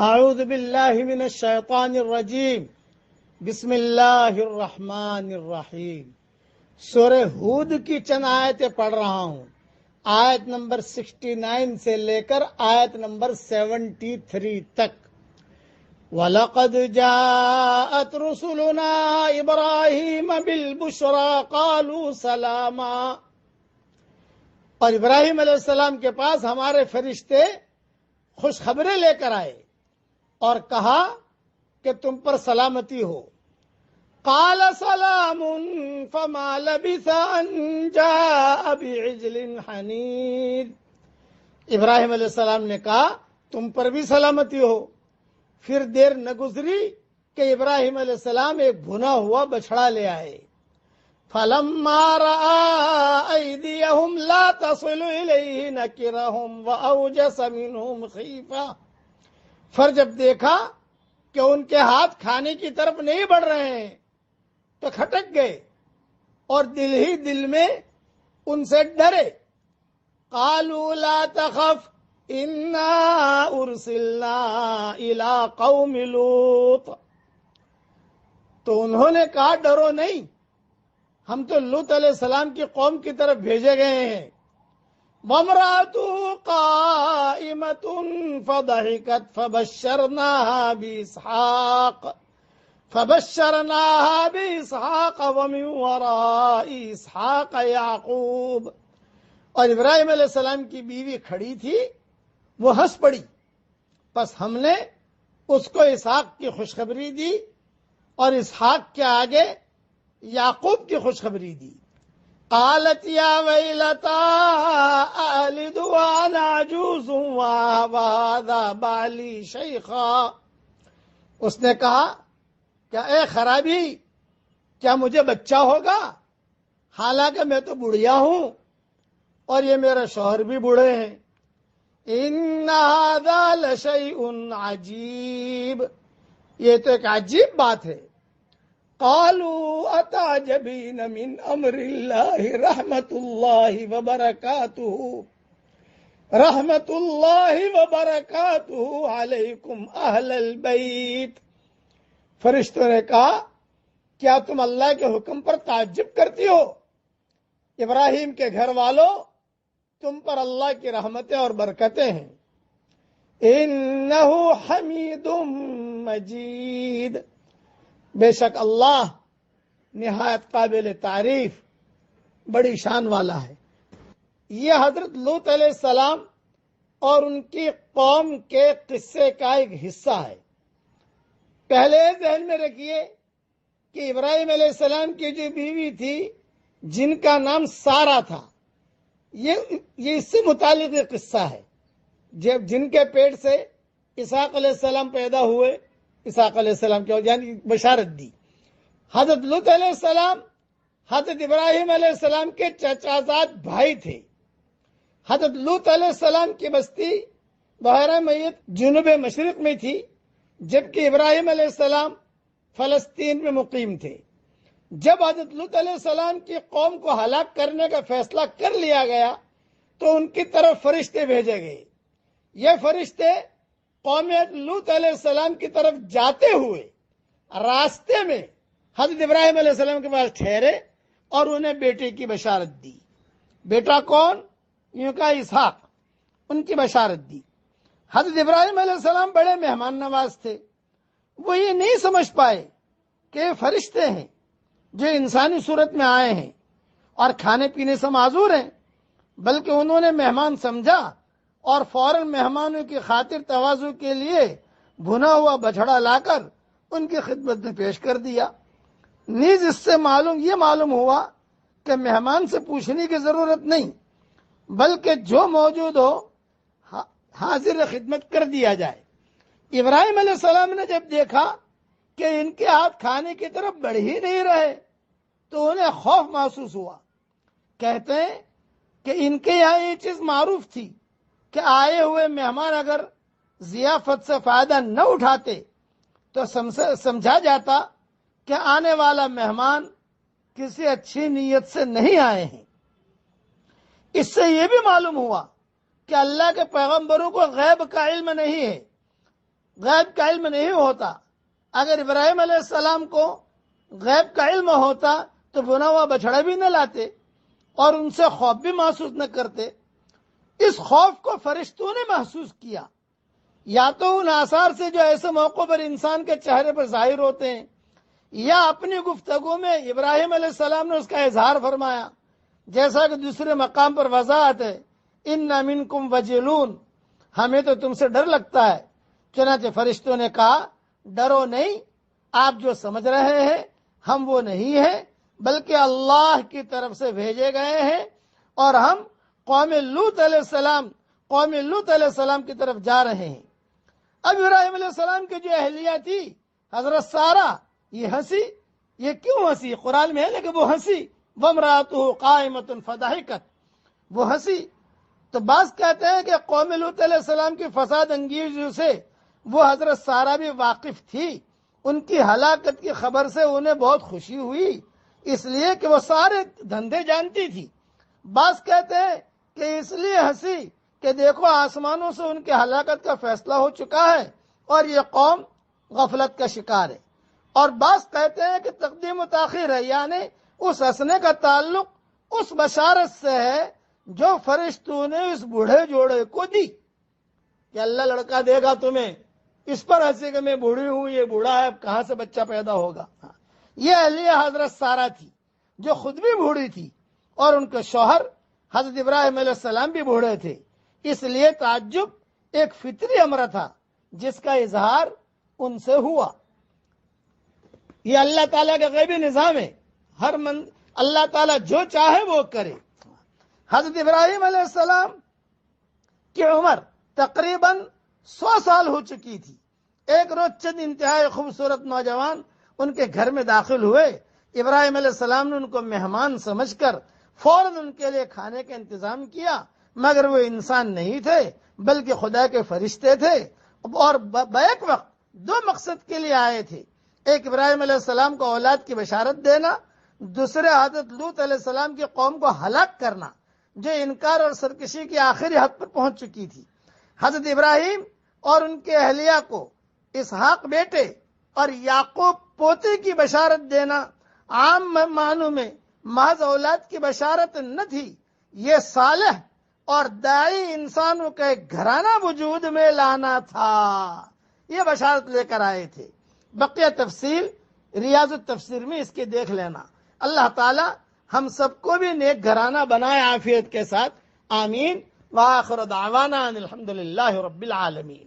اعوذ باللہ من الشیطان الرجیم بسم اللہ الرحمن الرحیم۔ سورہ ہود کی چند آیتیں پڑھ رہا ہوں، آیت نمبر 69 سے لے کر آیت نمبر 73 تک۔ وَلَقَدْ جَاءَتْ رُسُلُنَا إِبْرَاهِيمَ بِالْبُشْرَى قَالُوا سَلَامًا۔ اور ابراہیم علیہ السلام کے پاس ہمارے فرشتے خوشخبریں لے کر آئے اور کہا کہ تم پر سلامتی ہو۔ قال سلام فما لبث ان جاء بعجل حنید۔ ابراہیم علیہ السلام نے کہا تم پر بھی سلامتی ہو۔ پھر دیر نہ گزری کہ ابراہیم علیہ السلام ایک بھنا ہوا بچڑا لے آئے۔ فلما رأى أيديهم لا تصل إليه نكرهم وأوجس منهم خيفة۔ پھر جب دیکھا کہ ان کے ہاتھ کھانے کی طرف نہیں بڑھ رہے ہیں تو کھٹک گئے اور دل ہی دل میں ان سے ڈرے۔ قالوا لا تخف انا ارسلنا الى قوم لوط۔ تو انہوں نے کہا ڈرو نہیں، ہم تو لوط علیہ السلام کی قوم کی طرف بھیجے گئے ہیں۔ وامرأته قائمة فضحكت فبشرناها بإسحاق ومن وراء إسحاق يعقوب۔ اور ابراہیم علیہ السلام کی بیوی کھڑی تھی، وہ ہنس پڑی، پس ہم نے اس کو اسحاق کی خوشخبری دی اور اسحاق کے آگے یعقوب کی خوشخبری دی۔ قالت یا ویلتا أألد وأنا عجوز وهذا بالی شیخا۔ اس نے کہا کہ اے خرابی، کیا مجھے بچہ ہوگا حالانکہ میں تو بڑھیا ہوں اور یہ میرا شوہر بھی بوڑھے ہیں۔ ان هذا لشیء عجیب، یہ تو ایک عجیب بات ہے۔ قالوا اتعجبین من امر اللہ رحمت اللہ وبرکاتہ علیکم اہل البیت۔ فرشتوں نے کہا کیا تم اللہ کے حکم پر تعجب کرتی ہو؟ ابراہیم کے گھر والوں، تم پر اللہ کی رحمتیں اور برکتیں ہیں۔ انہ حمید مجید، بے شک اللہ نہایت قابل تعریف، بڑی شان والا ہے۔ یہ حضرت لوط علیہ السلام اور ان کی قوم کے قصے کا ایک حصہ ہے۔ پہلے ذہن میں رکھیے کہ ابراہیم علیہ السلام کی جو بیوی تھی جن کا نام سارا تھا، یہ اس سے متعلق ایک قصہ ہے۔ جب جن کے پیٹ سے اسحاق علیہ السلام پیدا ہوئے، اسحاق علیہ السلام کی یعنی بشارت دی۔ حضرت لوط علیہ السلام حضرت ابراہیم علیہ السلام کے چچازاد بھائی تھے۔ حضرت لوط علیہ السلام کی بستی بحیرہ میت جنوب مشرق میں تھی، جبکہ ابراہیم علیہ السلام فلسطین میں مقیم تھے۔ جب حضرت لوط علیہ السلام کی قوم کو ہلاک کرنے کا فیصلہ کر لیا گیا تو ان کی طرف فرشتے بھیجے گئے۔ یہ فرشتے قوم لوط علیہ السلام کی طرف جاتے ہوئے راستے میں حضرت ابراہیم علیہ السلام کے پاس ٹھہرے اور انہیں بیٹے کی بشارت دی۔ بیٹا کون؟ یوں کہا اسحاق، ان کی بشارت دی۔ حضرت ابراہیم علیہ السلام بڑے مہمان نواز تھے، وہ یہ نہیں سمجھ پائے کہ یہ فرشتے ہیں جو انسانی صورت میں آئے ہیں اور کھانے پینے سے معذور ہیں، بلکہ انہوں نے مہمان سمجھا اور فوراً مہمانوں کی خاطر تواضع کے لیے بھنا ہوا بچڑا لا کر ان کی خدمت میں پیش کر دیا۔ نیز اس سے یہ معلوم ہوا کہ مہمان سے پوچھنے کی ضرورت نہیں، بلکہ جو موجود ہو حاضر خدمت کر دیا جائے۔ ابراہیم علیہ السلام نے جب دیکھا کہ ان کے ہاتھ کھانے کی طرف بڑھ ہی نہیں رہے تو انہیں خوف محسوس ہوا۔ کہتے ہیں کہ ان کے یہاں یہ چیز معروف تھی کہ آئے ہوئے مہمان اگر ضیافت سے فائدہ نہ اٹھاتے تو سمجھا جاتا کہ آنے والا مہمان کسی اچھی نیت سے نہیں آئے ہیں۔ اس سے یہ بھی معلوم ہوا کہ اللہ کے پیغمبروں کو غیب کا علم نہیں ہے، غیب کا علم نہیں ہوتا. اگر ابراہیم علیہ السلام کو غیب کا علم ہوتا تو بنا ہوا بچڑا بھی نہ لاتے اور ان سے خوف بھی محسوس نہ کرتے. اس خوف کو فرشتوں نے محسوس کیا، یا تو ان آثار سے جو ایسے موقع پر انسان کے چہرے پر ظاہر ہوتے ہیں، یا اپنی گفتگو میں ابراہیم علیہ السلام نے اس کا اظہار فرمایا، جیسا کہ دوسرے مقام پر وضاحت ہے، ان منکم وجلون، ہمیں تو تم سے ڈر لگتا ہے. چنانچہ فرشتوں نے کہا ڈرو نہیں، آپ جو سمجھ رہے ہیں ہم وہ نہیں ہیں، بلکہ اللہ کی طرف سے بھیجے گئے ہیں، اور ہم قوم لوط علیہ السلام کی طرف جا رہے ہیں. اب ابراہیم علیہ السلام کی جو اہلیہ تھی حضرت سارہ، یہ ہنسی. یہ کیوں ہنسی؟ قرآن میں ہے لیکن وہ ہنسی. وامرأتہ قائمۃ فضحکت، وہ ہنسی. تو بعض کہتے ہیں کہ قوم لوط علیہ السلام کی فساد انگیزیوں سے وہ حضرت سارہ بھی واقف تھی. ان کی ہلاکت کی خبر سے انہیں بہت خوشی ہوئی، اس لیے کہ وہ سارے دھندے جانتی تھی. بعض کہتے ہیں کہ اس لیے ہنسی کہ دیکھو آسمانوں سے ان کی ہلاکت کا فیصلہ ہو چکا ہے اور یہ قوم غفلت کا شکار ہے. اور بعض کہتے ہیں کہ تقدیم و تاخیر ہے، یعنی اس ہنسنے کا تعلق اس بشارت سے ہے جو فرشتوں نے اس بوڑھے جوڑے کو دی کہ اللہ لڑکا دے گا تمہیں. اس پر ہنسی کہ میں بوڑھی ہوں، یہ بوڑھا ہے، اب کہاں سے بچہ پیدا ہوگا. یہ اہلیہ حضرت سارہ تھی جو خود بھی بوڑھی تھی، اور ان کے شوہر حضرت ابراہیم علیہ السلام بھی بوڑھے تھے. اس لیے تعجب ایک فطری امر تھا جس کا اظہار ان سے ہوا. یہ اللہ تعالیٰ کا غیبی نظام ہے، اللہ تعالیٰ جو چاہے وہ کرے. حضرت ابراہیم علیہ السلام کی عمر تقریباً 100 سال ہو چکی تھی. ایک روز چند انتہائی خوبصورت نوجوان ان کے گھر میں داخل ہوئے. ابراہیم علیہ السلام نے ان کو مہمان سمجھ کر فوراً ان کے لیے کھانے کا انتظام کیا، مگر وہ انسان نہیں تھے بلکہ خدا کے فرشتے تھے، اور بیک وقت 2 مقصد کے لیے آئے تھے. ایک ابراہیم علیہ السلام کو اولاد کی بشارت دینا، دوسرے حضرت لوط علیہ السلام کی قوم کو ہلاک کرنا جو انکار اور سرکشی کی آخری حد پر پہنچ چکی تھی. حضرت ابراہیم اور ان کے اہلیہ کو اسحاق بیٹے اور یعقوب پوتے کی بشارت دینا عام معنوں میں محض اولاد کی بشارت نہ تھی، یہ صالح اور داعی انسانوں کا ایک گھرانہ وجود میں لانا تھا. یہ بشارت لے کر آئے تھے. بقیہ تفصیل ریاض التفسیر میں اس کے دیکھ لینا. اللہ تعالی ہم سب کو بھی نیک گھرانہ بنائے عافیت کے ساتھ. آمین. وآخر دعوانا ان الحمد للہ رب العالمین.